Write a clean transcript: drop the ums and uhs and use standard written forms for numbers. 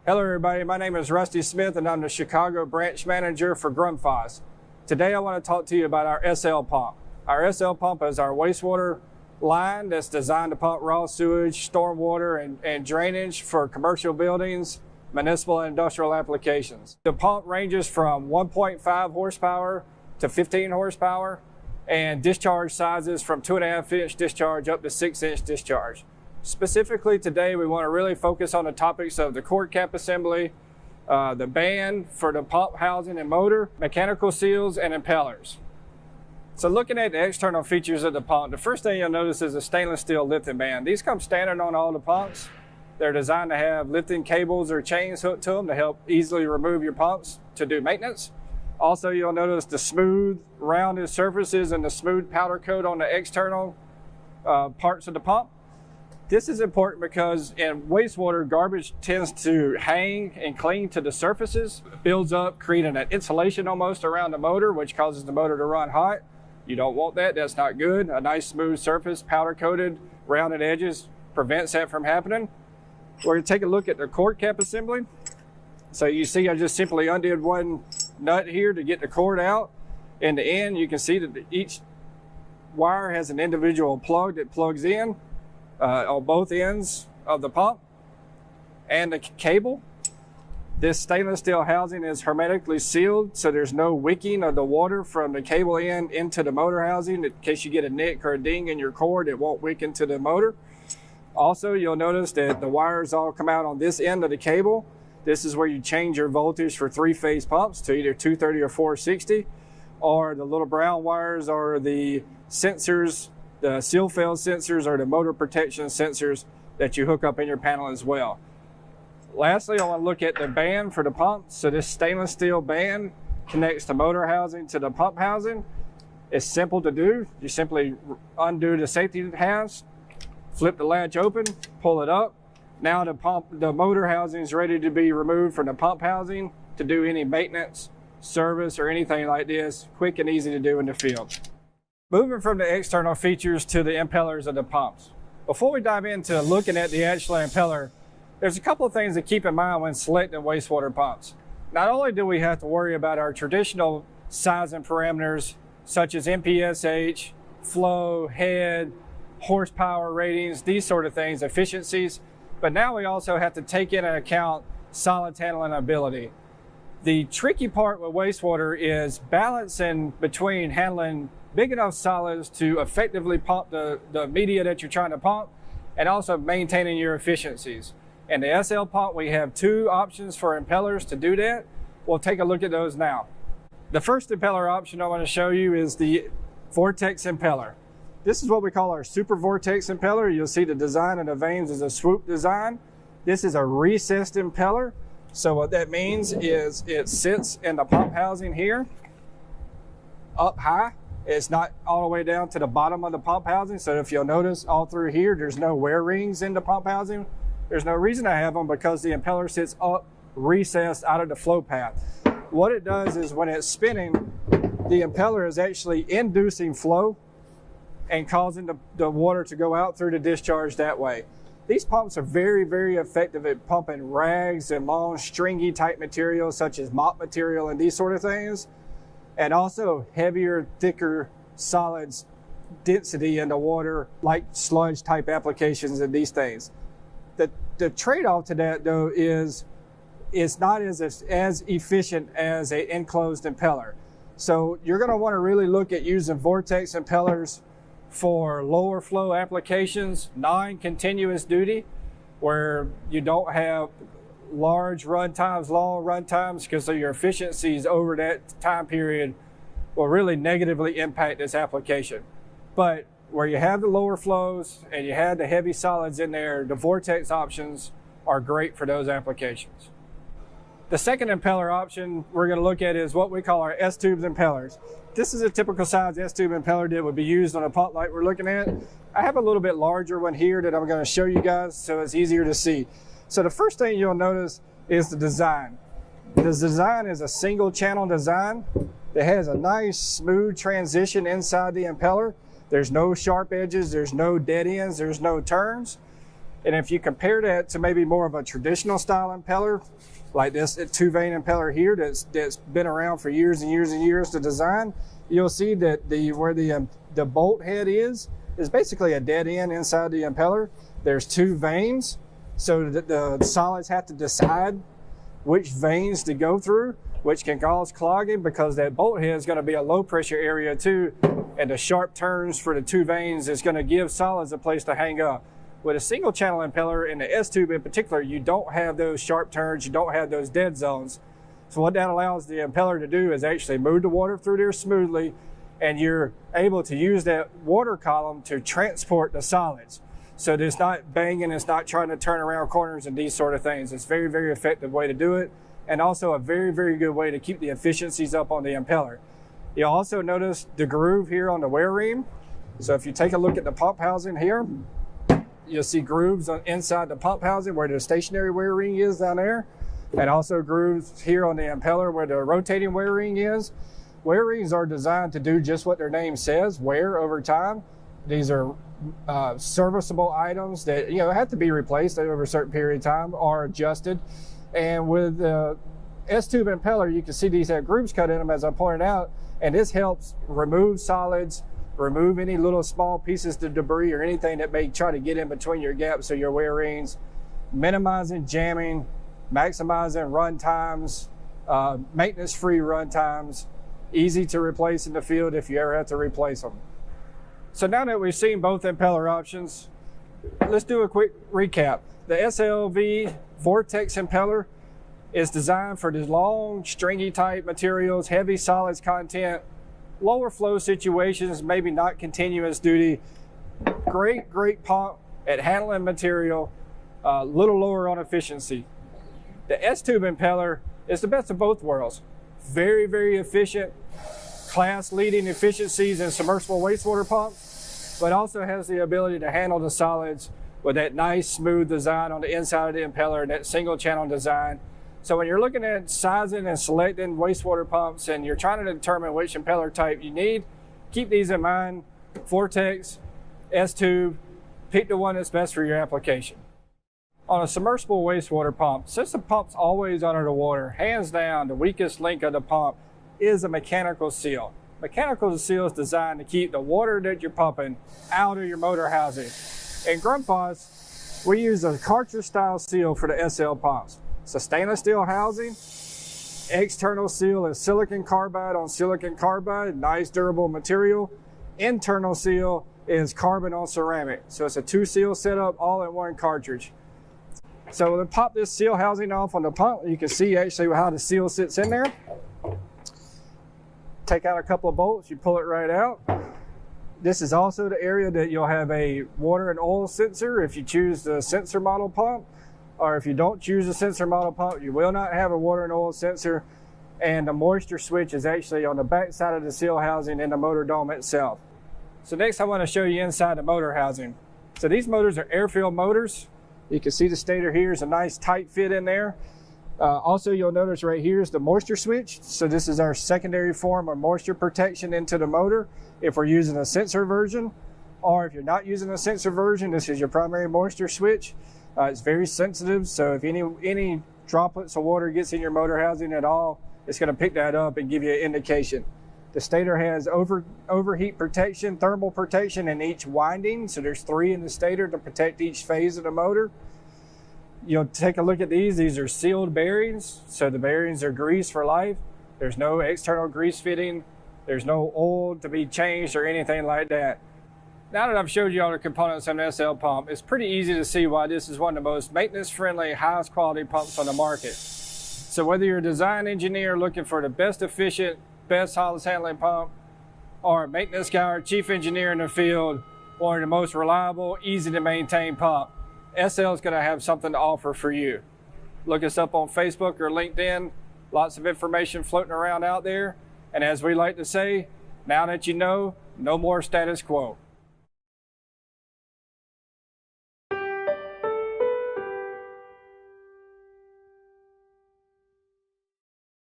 Hello everybody, my name is Rusty Smith and I'm the Chicago branch manager for Grundfos. Today I want to talk to you about our SL pump. Our SL pump is our wastewater line that's designed to pump raw sewage, stormwater, and drainage for commercial buildings, municipal and industrial applications. The pump ranges from 1.5 horsepower to 15 horsepower and discharge sizes from 2.5 inch discharge up to 6 inch discharge. Specifically today, we want to really focus on the topics of the cord cap assembly, the band for the pump housing and motor, mechanical seals, and impellers. So looking at the external features of the pump, the first thing you'll notice is a stainless steel lifting band. These come standard on all the pumps. They're designed to have lifting cables or chains hooked to them to help easily remove your pumps to do maintenance. Also, you'll notice the smooth, rounded surfaces and the smooth powder coat on the external parts of the pump. This is important because in wastewater, garbage tends to hang and cling to the surfaces, builds up, creating an insulation almost around the motor, which causes the motor to run hot. You don't want that, that's not good. A nice smooth surface, powder coated, rounded edges prevents that from happening. We're gonna take a look at the cord cap assembly. So you see I just simply undid one nut here to get the cord out. In the end, you can see that each wire has an individual plug that plugs in on both ends of the pump and the cable. This stainless steel housing is hermetically sealed, so there's no wicking of the water from the cable end into the motor housing. In case you get a nick or a ding in your cord, it won't wick into the motor. Also, you'll notice that the wires all come out on this end of the cable. This is where you change your voltage for three-phase pumps to either 230 or 460, or the little brown wires are the sensors, the seal fail sensors or the motor protection sensors that you hook up in your panel as well. Lastly, I want to look at the band for the pump. So this stainless steel band connects the motor housing to the pump housing. It's simple to do. You simply undo the safety halves, flip the latch open, pull it up. Now the motor housing is ready to be removed from the pump housing to do any maintenance, service, or anything like this. Quick and easy to do in the field. Moving from the external features to the impellers of the pumps. Before we dive into looking at the actual impeller, there's a couple of things to keep in mind when selecting wastewater pumps. Not only do we have to worry about our traditional size and parameters, such as MPSH, flow, head, horsepower ratings, these sort of things, efficiencies, but now we also have to take into account solids handling ability. The tricky part with wastewater is balancing between handling big enough solids to effectively pump the media that you're trying to pump and also maintaining your efficiencies. In the SL pump, we have two options for impellers to do that. We'll take a look at those now. The first impeller option I want to show you is the Vortex impeller. This is what we call our Super Vortex impeller. You'll see the design of the vanes is a swoop design. This is a recessed impeller. So what that means is it sits in the pump housing here, up high. It's not all the way down to the bottom of the pump housing. So if you'll notice all through here, there's no wear rings in the pump housing. There's no reason to have them because the impeller sits up, recessed out of the flow path. What it does is when it's spinning, the impeller is actually inducing flow and causing the water to go out through the discharge that way. These pumps are very, very effective at pumping rags and long stringy type materials such as mop material and these sort of things. And also heavier, thicker solids density in the water, like sludge type applications and these things. The trade-off to that though is it's not as efficient as an enclosed impeller. So you're going to want to really look at using Vortex impellers for lower flow applications, non-continuous duty, where you don't have large run times, long run times, because of your efficiencies over that time period will really negatively impact this application. But where you have the lower flows and you have the heavy solids in there, the Vortex options are great for those applications. The second impeller option we're going to look at is what we call our S-tubes impellers. This is a typical size S-tube impeller that would be used on a pump like we're looking at. I have a little bit larger one here that I'm going to show you guys so it's easier to see. So the first thing you'll notice is the design. The design is a single channel design that has a nice smooth transition inside the impeller. There's no sharp edges, there's no dead ends, there's no turns. And if you compare that to maybe more of a traditional style impeller, like this 2-vane impeller here that's been around for years and years and years to design, you'll see that where the bolt head is basically a dead end inside the impeller. There's 2 vanes, so that the solids have to decide which vanes to go through, which can cause clogging because that bolt head is going to be a low pressure area too, and the sharp turns for the 2 vanes is going to give solids a place to hang up. With a single channel impeller, and the S-tube in particular, you don't have those sharp turns, you don't have those dead zones. So what that allows the impeller to do is actually move the water through there smoothly, and you're able to use that water column to transport the solids. So it's not banging, it's not trying to turn around corners and these sort of things. It's a very, very effective way to do it, and also a very, very good way to keep the efficiencies up on the impeller. You'll also notice the groove here on the wear ring. So if you take a look at the pump housing here, you'll see grooves inside the pump housing where the stationary wear ring is down there, and also grooves here on the impeller where the rotating wear ring is. Wear rings are designed to do just what their name says, wear over time. These are serviceable items that have to be replaced over a certain period of time or adjusted. And with the S-tube impeller, you can see these have grooves cut in them, as I pointed out, and this helps remove solids, remove any little small pieces of debris or anything that may try to get in between your gaps of your wear rings, minimizing jamming, maximizing run times, maintenance-free run times, easy to replace in the field if you ever have to replace them. So now that we've seen both impeller options, let's do a quick recap. The SLV Vortex impeller is designed for the long, stringy type materials, heavy solids content, lower flow situations, maybe not continuous duty. Great pump at handling material, a little lower on efficiency. The S-tube impeller is the best of both worlds. Very, very efficient, class leading efficiencies in submersible wastewater pumps, but also has the ability to handle the solids with that nice smooth design on the inside of the impeller and that single channel design. So when you're looking at sizing and selecting wastewater pumps and you're trying to determine which impeller type you need, keep these in mind. Vortex, S-tube, pick the one that's best for your application. On a submersible wastewater pump, since the pump's always under the water, hands down, the weakest link of the pump is a mechanical seal. Mechanical seal is designed to keep the water that you're pumping out of your motor housing. In Grundfos, we use a cartridge style seal for the SL pumps. It's a stainless steel housing. External seal is silicon carbide on silicon carbide, nice durable material. Internal seal is carbon on ceramic. So it's a 2-seal setup all in one cartridge. So we'll pop this seal housing off on the pump. You can see actually how the seal sits in there. Take out a couple of bolts, you pull it right out. This is also the area that you'll have a water and oil sensor if you choose the sensor model pump. Or if you don't choose a sensor model pump, you will not have a water and oil sensor. And the moisture switch is actually on the back side of the seal housing in the motor dome itself. So next I want to show you inside the motor housing. So these motors are air-filled motors. You can see the stator here is a nice tight fit in there. Also, you'll notice right here is the moisture switch. So this is our secondary form of moisture protection into the motor if we're using a sensor version. Or if you're not using a sensor version, this is your primary moisture switch. It's very sensitive, so if any droplets of water gets in your motor housing at all, it's going to pick that up and give you an indication. The stator has overheat protection, thermal protection in each winding, so there's 3 in the stator to protect each phase of the motor. You'll take a look at these. These are sealed bearings, so the bearings are greased for life. There's no external grease fitting. There's no oil to be changed or anything like that. Now that I've showed you all the components of an SL pump, it's pretty easy to see why this is one of the most maintenance-friendly, highest quality pumps on the market. So whether you're a design engineer looking for the best efficient, best solids handling pump, or a maintenance guy or chief engineer in the field, or the most reliable, easy to maintain pump, SL is going to have something to offer for you. Look us up on Facebook or LinkedIn. Lots of information floating around out there. And as we like to say, now that you know, no more status quo.